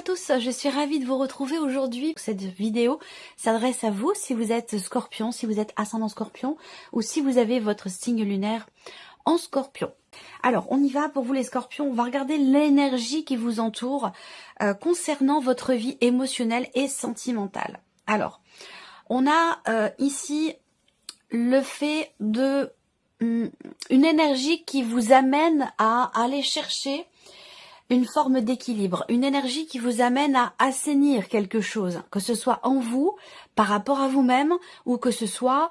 tous, je suis ravie de vous retrouver aujourd'hui. Cette vidéo s'adresse à vous si vous êtes Scorpion, si vous êtes ascendant Scorpion ou si vous avez votre signe lunaire en Scorpion. Alors, on y va pour vous les Scorpions. On va regarder l'énergie qui vous entoure concernant votre vie émotionnelle et sentimentale. Alors, on a ici le fait de une énergie qui vous amène à aller chercher une forme d'équilibre, une énergie qui vous amène à assainir quelque chose, que ce soit en vous, par rapport à vous-même, ou que ce soit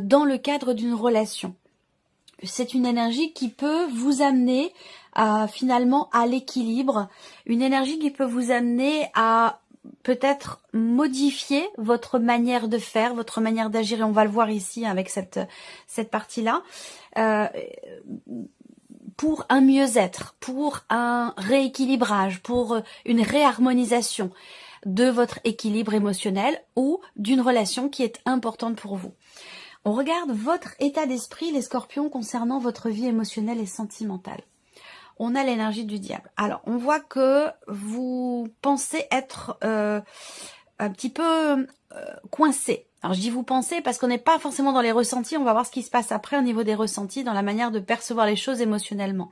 dans le cadre d'une relation. C'est une énergie qui peut vous amener finalement à l'équilibre, une énergie qui peut vous amener à peut-être modifier votre manière de faire, votre manière d'agir, et on va le voir ici avec cette partie-là. Pour un mieux-être, pour un rééquilibrage, pour une réharmonisation de votre équilibre émotionnel ou d'une relation qui est importante pour vous. On regarde votre état d'esprit, les Scorpions, concernant votre vie émotionnelle et sentimentale. On a l'énergie du diable. Alors, on voit que vous pensez être un petit peu coincé. Alors je dis vous pensez parce qu'on n'est pas forcément dans les ressentis, on va voir ce qui se passe après au niveau des ressentis, dans la manière de percevoir les choses émotionnellement.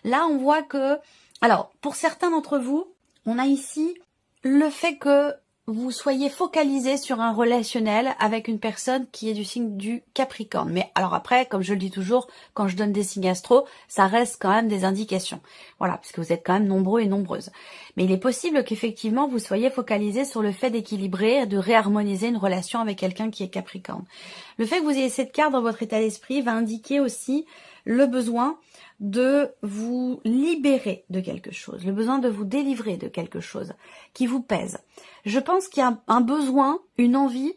Là on voit que, alors pour certains d'entre vous, on a ici le fait que vous soyez focalisé sur un relationnel avec une personne qui est du signe du Capricorne. Mais alors après, comme je le dis toujours, quand je donne des signes astro, ça reste quand même des indications. Voilà, puisque vous êtes quand même nombreux et nombreuses. Mais il est possible qu'effectivement, vous soyez focalisé sur le fait d'équilibrer, de réharmoniser une relation avec quelqu'un qui est Capricorne. Le fait que vous ayez cette carte dans votre état d'esprit va indiquer aussi le besoin de vous libérer de quelque chose, le besoin de vous délivrer de quelque chose qui vous pèse. Je pense qu'il y a un besoin, une envie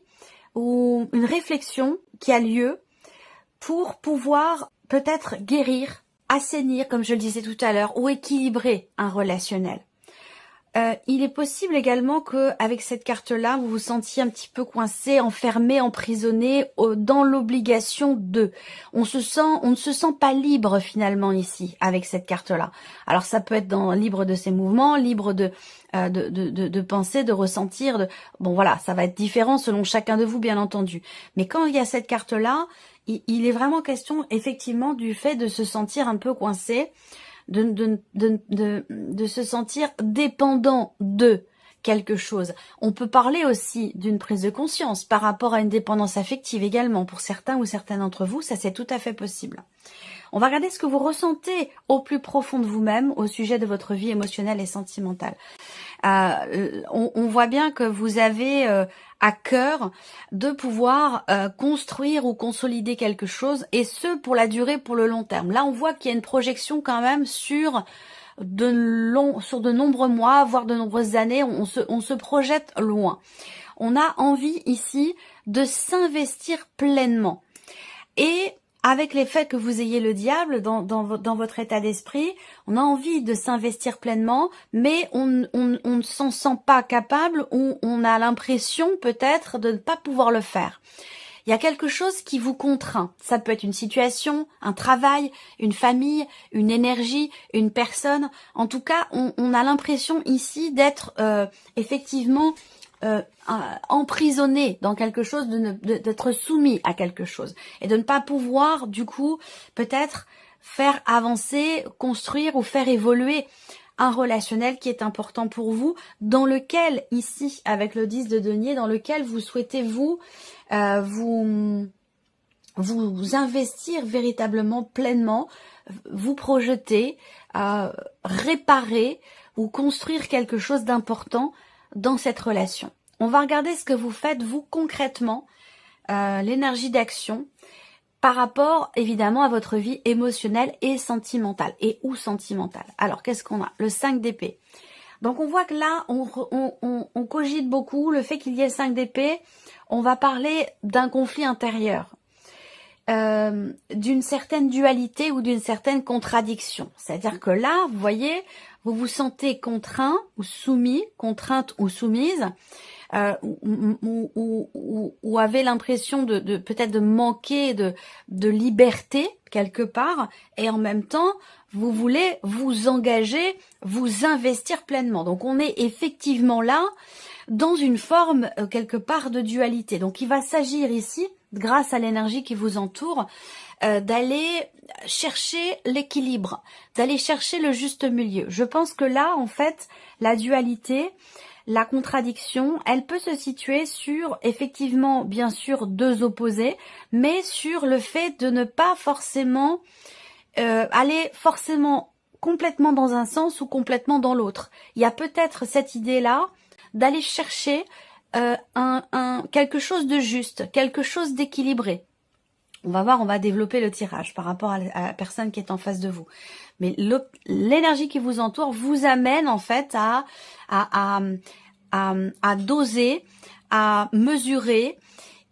ou une réflexion qui a lieu pour pouvoir peut-être guérir, assainir, comme je le disais tout à l'heure, ou équilibrer un relationnel. Il est possible également que avec cette carte-là, vous vous sentiez un petit peu coincé, enfermé, emprisonné dans l'obligation de. On ne se sent pas libre finalement ici avec cette carte-là. Alors ça peut être libre de ses mouvements, libre de penser, de ressentir. Bon voilà, ça va être différent selon chacun de vous bien entendu. Mais quand il y a cette carte-là, il est vraiment question effectivement du fait de se sentir un peu coincé. De se sentir dépendant de quelque chose. On peut parler aussi d'une prise de conscience par rapport à une dépendance affective également. Pour certains ou certaines d'entre vous, ça c'est tout à fait possible. On va regarder ce que vous ressentez au plus profond de vous-même au sujet de votre vie émotionnelle et sentimentale. On voit bien que vous avez à cœur de pouvoir construire ou consolider quelque chose, et ce pour la durée, pour le long terme. Là, on voit qu'il y a une projection quand même sur de nombreux mois, voire de nombreuses années. On se projette loin. On a envie ici de s'investir pleinement. Et avec les faits que vous ayez le diable dans votre état d'esprit, on a envie de s'investir pleinement, mais on ne s'en sent pas capable, ou on a l'impression peut-être de ne pas pouvoir le faire. Il y a quelque chose qui vous contraint. Ça peut être une situation, un travail, une famille, une énergie, une personne. En tout cas, on a l'impression ici d'être effectivement emprisonné dans quelque chose, d'être soumis à quelque chose et de ne pas pouvoir du coup peut-être faire avancer, construire ou faire évoluer un relationnel qui est important pour vous, dans lequel ici avec le 10 de denier, dans lequel vous souhaitez vous investir véritablement pleinement, vous projeter, réparer ou construire quelque chose d'important dans cette relation. On va regarder ce que vous faites, vous, concrètement, l'énergie d'action, par rapport, évidemment, à votre vie émotionnelle et sentimentale. Et ou sentimentale. Alors, qu'est-ce qu'on a? Le 5 d'épée. Donc, on voit que là, on cogite beaucoup. Le fait qu'il y ait le 5 d'épée, on va parler d'un conflit intérieur. D'une certaine dualité ou d'une certaine contradiction. C'est-à-dire que là, vous voyez, vous vous sentez contraint ou soumis, contrainte ou soumise, ou avez l'impression peut-être de manquer de liberté quelque part, et en même temps, vous voulez vous engager, vous investir pleinement. Donc on est effectivement là dans une forme quelque part de dualité. Donc il va s'agir ici, grâce à l'énergie qui vous entoure, d'aller chercher l'équilibre, d'aller chercher le juste milieu. Je pense que là, en fait, la dualité, la contradiction, elle peut se situer sur, effectivement, bien sûr, deux opposés, mais sur le fait de ne pas forcément aller forcément complètement dans un sens ou complètement dans l'autre. Il y a peut-être cette idée-là d'aller chercher quelque chose de juste, quelque chose d'équilibré. On va voir, on va développer le tirage par rapport à la personne qui est en face de vous. Mais l'énergie qui vous entoure vous amène en fait à doser, à mesurer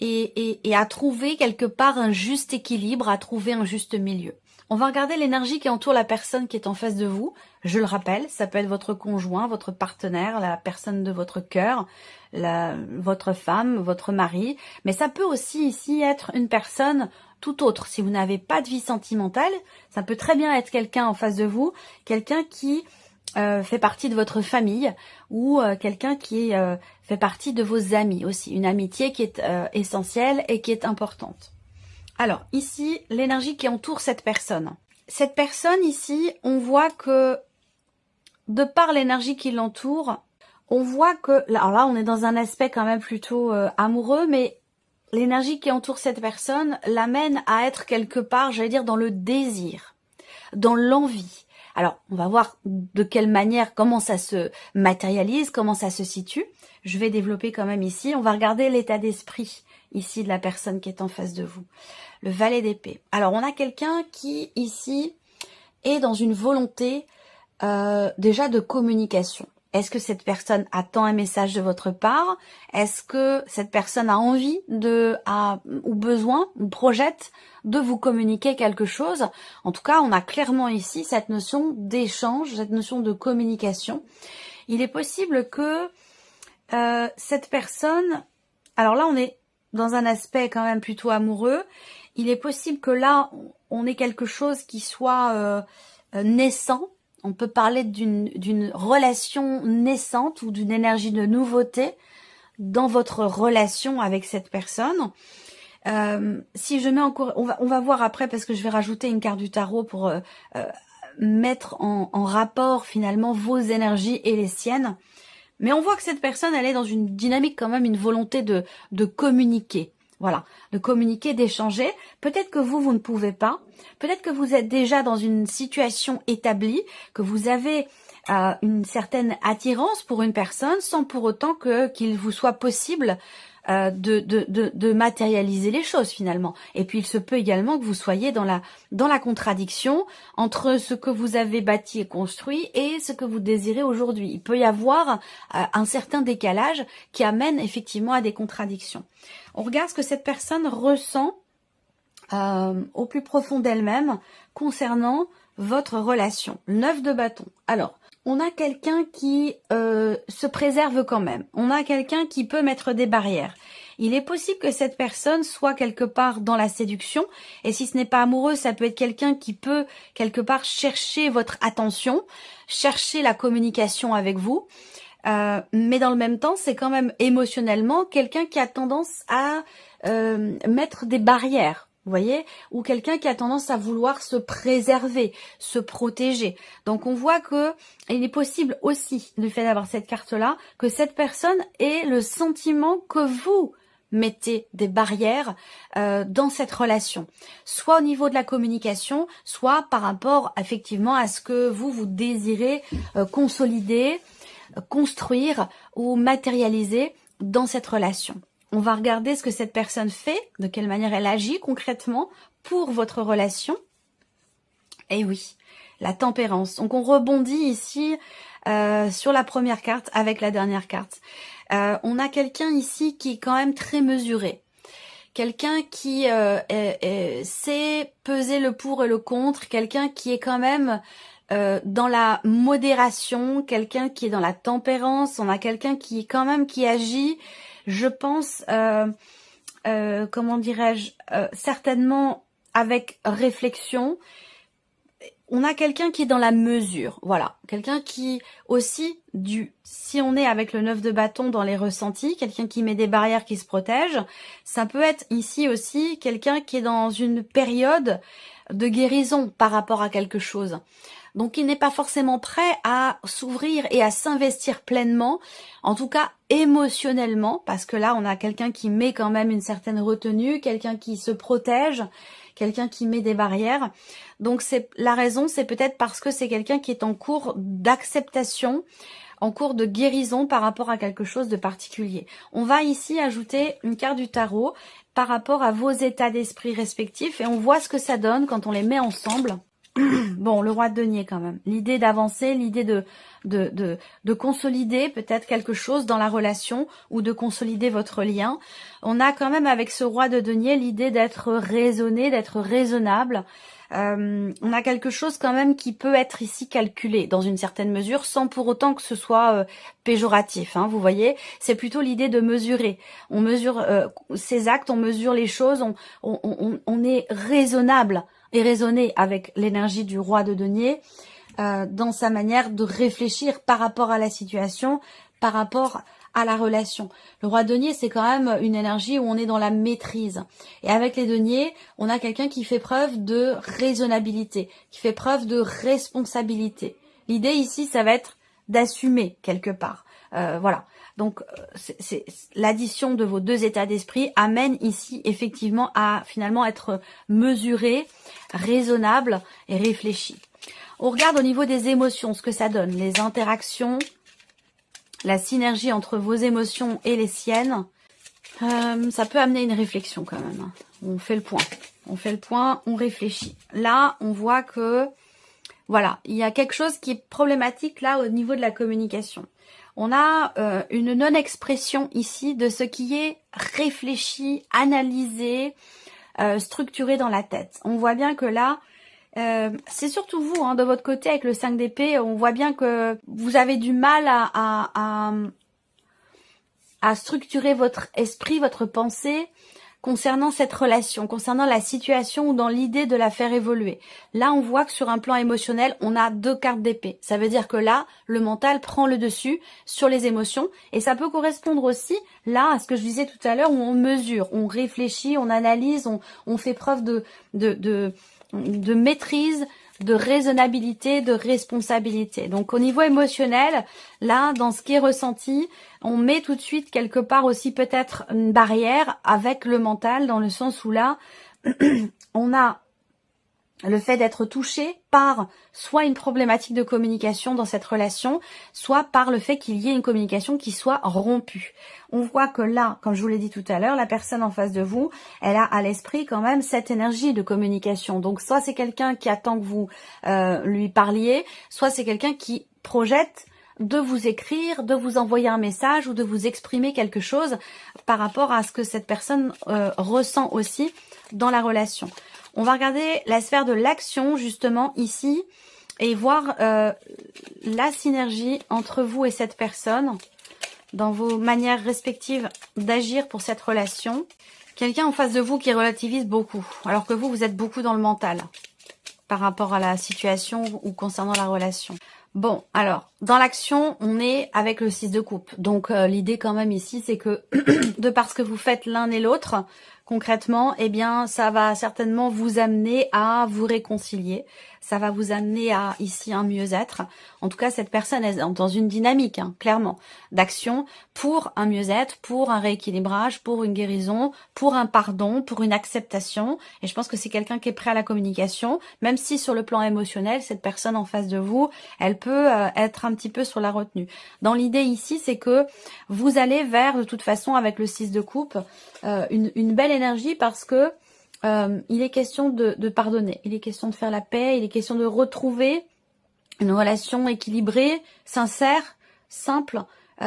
et à trouver quelque part un juste équilibre, à trouver un juste milieu. On va regarder l'énergie qui entoure la personne qui est en face de vous. Je le rappelle, ça peut être votre conjoint, votre partenaire, la personne de votre cœur, votre femme, votre mari. Mais ça peut aussi ici être une personne tout autre. Si vous n'avez pas de vie sentimentale, ça peut très bien être quelqu'un en face de vous, quelqu'un qui fait partie de votre famille ou quelqu'un qui fait partie de vos amis aussi. Une amitié qui est essentielle et qui est importante. Alors, ici, l'énergie qui entoure cette personne. Cette personne ici, on voit que, de par l'énergie qui l'entoure, on voit que, alors là, on est dans un aspect quand même plutôt amoureux, mais l'énergie qui entoure cette personne l'amène à être quelque part, j'allais dire, dans le désir, dans l'envie. Alors, on va voir de quelle manière, comment ça se matérialise, comment ça se situe. Je vais développer quand même ici. On va regarder l'état d'esprit ici de la personne qui est en face de vous. Le valet d'épée. Alors, on a quelqu'un qui, ici, est dans une volonté déjà de communication. Est-ce que cette personne attend un message de votre part? Est-ce que cette personne a envie ou besoin, ou projette de vous communiquer quelque chose? En tout cas, on a clairement ici cette notion d'échange, cette notion de communication. Il est possible que cette personne... Alors là, on est dans un aspect quand même plutôt amoureux. Il est possible que là, on ait quelque chose qui soit naissant. On peut parler d'une relation naissante ou d'une énergie de nouveauté dans votre relation avec cette personne. Si je mets encore, on va voir après parce que je vais rajouter une carte du tarot pour mettre en rapport finalement vos énergies et les siennes. Mais on voit que cette personne, elle est dans une dynamique quand même, une volonté de communiquer. Voilà, de communiquer, d'échanger. Peut-être que vous ne pouvez pas. Peut-être que vous êtes déjà dans une situation établie, que vous avez une certaine attirance pour une personne sans pour autant qu'il vous soit possible de matérialiser les choses finalement. Et puis il se peut également que vous soyez dans la contradiction entre ce que vous avez bâti et construit et ce que vous désirez aujourd'hui. Il peut y avoir un certain décalage qui amène effectivement à des contradictions. On regarde ce que cette personne ressent au plus profond d'elle-même concernant votre relation. 9 de bâton. Alors, on a quelqu'un qui se préserve quand même. On a quelqu'un qui peut mettre des barrières. Il est possible que cette personne soit quelque part dans la séduction. Et si ce n'est pas amoureux, ça peut être quelqu'un qui peut quelque part chercher votre attention, chercher la communication avec vous. Mais dans le même temps, c'est quand même émotionnellement quelqu'un qui a tendance à mettre des barrières. Vous voyez, ou quelqu'un qui a tendance à vouloir se préserver, se protéger. Donc on voit que il est possible aussi, du fait d'avoir cette carte-là, que cette personne ait le sentiment que vous mettez des barrières dans cette relation. Soit au niveau de la communication, soit par rapport effectivement à ce que vous désirez consolider, construire ou matérialiser dans cette relation. On va regarder ce que cette personne fait, de quelle manière elle agit concrètement pour votre relation. Et oui, la tempérance. Donc on rebondit ici sur la première carte avec la dernière carte. On a quelqu'un ici qui est quand même très mesuré. Quelqu'un qui sait peser le pour et le contre. Quelqu'un qui est quand même dans la modération. Quelqu'un qui est dans la tempérance. On a quelqu'un qui est quand même qui agit... Je pense, comment dirais-je, certainement avec réflexion. On a quelqu'un qui est dans la mesure, voilà. Quelqu'un qui aussi, si on est avec le 9 de bâton dans les ressentis, quelqu'un qui met des barrières, qui se protège, ça peut être ici aussi quelqu'un qui est dans une période de guérison par rapport à quelque chose. Donc il n'est pas forcément prêt à s'ouvrir et à s'investir pleinement, en tout cas émotionnellement, parce que là on a quelqu'un qui met quand même une certaine retenue, quelqu'un qui se protège, quelqu'un qui met des barrières. Donc la raison, c'est peut-être parce que c'est quelqu'un qui est en cours d'acceptation, en cours de guérison par rapport à quelque chose de particulier. On va ici ajouter une carte du tarot par rapport à vos états d'esprit respectifs et on voit ce que ça donne quand on les met ensemble. Bon, le roi de denier quand même. L'idée d'avancer, l'idée de consolider peut-être quelque chose dans la relation ou de consolider votre lien. On a quand même avec ce roi de denier l'idée d'être raisonné, d'être raisonnable. On a quelque chose quand même qui peut être ici calculé dans une certaine mesure sans pour autant que ce soit péjoratif. Hein, vous voyez, c'est plutôt l'idée de mesurer. On mesure ses actes, on mesure les choses, on est raisonnable et raisonner avec l'énergie du roi de denier dans sa manière de réfléchir par rapport à la situation, par rapport à la relation. Le roi de denier, c'est quand même une énergie où on est dans la maîtrise. Et avec les deniers, on a quelqu'un qui fait preuve de raisonnabilité, qui fait preuve de responsabilité. L'idée ici, ça va être d'assumer quelque part. Voilà. Donc, c'est l'addition de vos deux états d'esprit amène ici effectivement à finalement être mesuré, raisonnable et réfléchi. On regarde au niveau des émotions ce que ça donne, les interactions, la synergie entre vos émotions et les siennes. Ça peut amener une réflexion quand même. On fait le point. On fait le point, on réfléchit. Là, on voit que, voilà, il y a quelque chose qui est problématique là au niveau de la communication. On a une non-expression ici de ce qui est réfléchi, analysé, structuré dans la tête. On voit bien que là, c'est surtout vous, hein, de votre côté avec le 5 d'épée, on voit bien que vous avez du mal à structurer votre esprit, votre pensée concernant cette relation, concernant la situation ou dans l'idée de la faire évoluer. Là, on voit que sur un plan émotionnel, on a deux cartes d'épée. Ça veut dire que là, le mental prend le dessus sur les émotions. Et ça peut correspondre aussi, là, à ce que je disais tout à l'heure, où on mesure, on réfléchit, on analyse, on fait preuve de maîtrise, de raisonnabilité, de responsabilité. Donc au niveau émotionnel, là, dans ce qui est ressenti, on met tout de suite quelque part aussi peut-être une barrière avec le mental, dans le sens où là, on a le fait d'être touché par soit une problématique de communication dans cette relation, soit par le fait qu'il y ait une communication qui soit rompue. On voit que là, comme je vous l'ai dit tout à l'heure, la personne en face de vous, elle a à l'esprit quand même cette énergie de communication. Donc soit c'est quelqu'un qui attend que vous lui parliez, soit c'est quelqu'un qui projette de vous écrire, de vous envoyer un message ou de vous exprimer quelque chose par rapport à ce que cette personne ressent aussi dans la relation. On va regarder la sphère de l'action justement ici et voir la synergie entre vous et cette personne dans vos manières respectives d'agir pour cette relation. Quelqu'un en face de vous qui relativise beaucoup, alors que vous êtes beaucoup dans le mental par rapport à la situation ou concernant la relation. Bon, alors, dans l'action, on est avec le 6 de coupe. Donc, l'idée quand même ici, c'est que de par ce que vous faites l'un et l'autre, concrètement, eh bien, ça va certainement vous amener à vous réconcilier. Ça va vous amener à, ici, un mieux-être. En tout cas, cette personne est dans une dynamique, hein, clairement, d'action pour un mieux-être, pour un rééquilibrage, pour une guérison, pour un pardon, pour une acceptation. Et je pense que c'est quelqu'un qui est prêt à la communication, même si sur le plan émotionnel, cette personne en face de vous, elle peut être un petit peu sur la retenue. Dans l'idée ici, c'est que vous allez vers, de toute façon, avec le 6 de coupe, une belle énergie parce que il est question de pardonner, il est question de faire la paix, il est question de retrouver une relation équilibrée, sincère, simple, et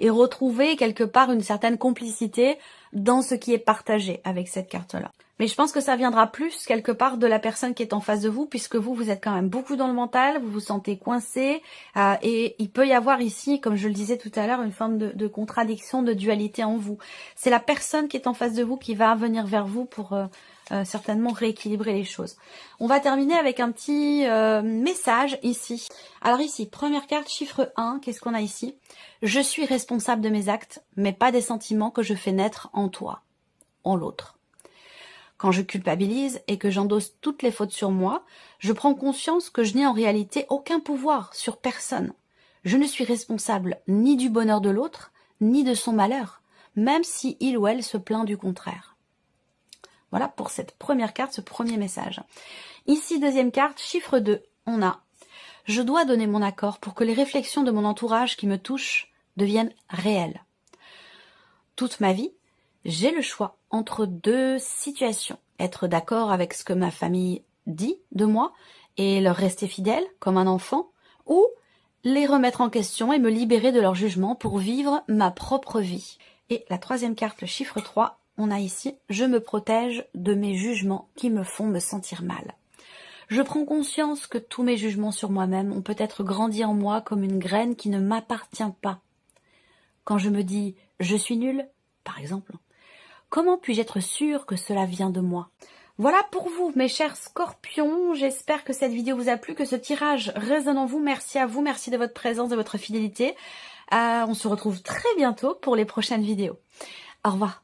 retrouver quelque part une certaine complicité dans ce qui est partagé avec cette carte-là. Mais je pense que ça viendra plus quelque part de la personne qui est en face de vous, puisque vous êtes quand même beaucoup dans le mental, vous vous sentez coincé, et il peut y avoir ici, comme je le disais tout à l'heure, une forme de contradiction, de dualité en vous. C'est la personne qui est en face de vous qui va venir vers vous pour certainement rééquilibrer les choses. On va terminer avec un petit message ici. Alors ici, première carte, chiffre 1, qu'est-ce qu'on a ici? Je suis responsable de mes actes, mais pas des sentiments que je fais naître en toi, en l'autre. Quand je culpabilise et que j'endosse toutes les fautes sur moi, je prends conscience que je n'ai en réalité aucun pouvoir sur personne. Je ne suis responsable ni du bonheur de l'autre, ni de son malheur, même si il ou elle se plaint du contraire. Voilà pour cette première carte, ce premier message. Ici, deuxième carte, chiffre 2, on a « Je dois donner mon accord pour que les réflexions de mon entourage qui me touchent deviennent réelles. Toute ma vie, j'ai le choix entre deux situations. Être d'accord avec ce que ma famille dit de moi et leur rester fidèle comme un enfant, ou les remettre en question et me libérer de leur jugement pour vivre ma propre vie. » Et la troisième carte, le chiffre 3, on a ici « Je me protège de mes jugements qui me font me sentir mal. » Je prends conscience que tous mes jugements sur moi-même ont peut-être grandi en moi comme une graine qui ne m'appartient pas. Quand je me dis « je suis nul », par exemple, comment puis-je être sûre que cela vient de moi? Voilà pour vous, mes chers scorpions. J'espère que cette vidéo vous a plu, que ce tirage résonne en vous. Merci à vous, merci de votre présence, de votre fidélité. On se retrouve très bientôt pour les prochaines vidéos. Au revoir.